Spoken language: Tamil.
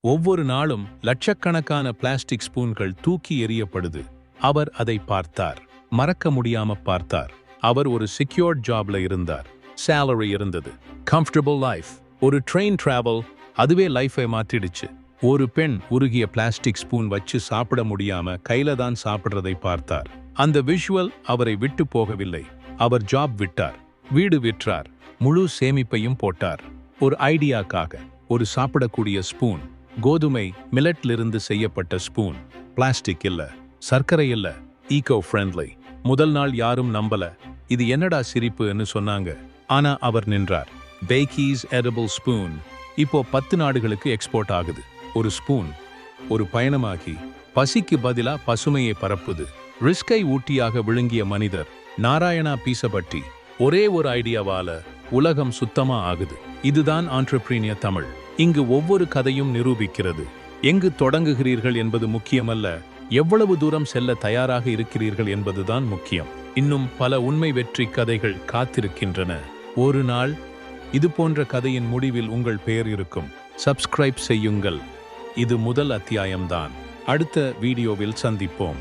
ஒவ்வொரு நாளும் லட்சக்கணக்கான பிளாஸ்டிக் ஸ்பூன்கள் தூக்கி எறியப்படுது. அவர் அதை பார்த்தார். மறக்க முடியாம பார்த்தார். அவர் ஒரு செக்யூர்ட் ஜாப்ல இருந்தார். சேலரி இருந்தது. Comfortable life. ஒரு ட்ரெயின் டிராவல், அதுவே லைஃபை மாற்றிடுச்சு. ஒரு பெண் உருகிய பிளாஸ்டிக் ஸ்பூன் வச்சு சாப்பிட முடியாம கையில தான் சாப்பிடுறதை பார்த்தார். அந்த விஷுவல் அவரை விட்டு போகவில்லை. அவர் ஜாப் விட்டார், வீடு விற்றார், முழு சேமிப்பையும் போட்டார். ஒரு ஐடியாக்காக. ஒரு சாப்பிடக்கூடிய ஸ்பூன். கோதுமை மில்லட்லிருந்து செய்யப்பட்ட ஸ்பூன். பிளாஸ்டிக் இல்ல, சர்க்கரை இல்ல, ஈகோ ஃப்ரெண்ட்லி. முதல் நாள் யாரும் நம்பல. இது என்னடா சிரிப்புன்னு சொன்னாங்க. ஆனா அவர் நின்றார். பேக்கீஸ் எடிபிள் ஸ்பூன் இப்போ 10 நாடுகளுக்கு எக்ஸ்போர்ட் ஆகுது. ஒரு ஸ்பூன் ஒரு பயணமாகி பசிக்கு பதிலா பசுமையை பரப்புது. ரிஸ்கை ஊட்டியாக விழுங்கிய மனிதர் நாராயணா பீசபட்டி. ஒரே ஒரு ஐடியாவால உலகம் சுத்தமா ஆகுது. இதுதான் ஆண்டர்பிரீனியர் தமிழ். இங்கு ஒவ்வொரு கதையும் நிரூபிக்கிறது. எங்கு தொடங்குகிறீர்கள் என்பது முக்கியமல்ல, எவ்வளவு தூரம் செல்ல தயாராக இருக்கிறீர்கள் என்பதுதான் முக்கியம். இன்னும் பல உண்மை வெற்றி கதைகள் காத்திருக்கின்றன. ஒரு நாள் இது போன்ற கதையின் முடிவில் உங்கள் பெயர் இருக்கும். சப்ஸ்கிரைப் செய்யுங்கள். இது முதல் அத்தியாயம்தான். அடுத்த வீடியோவில் சந்திப்போம்.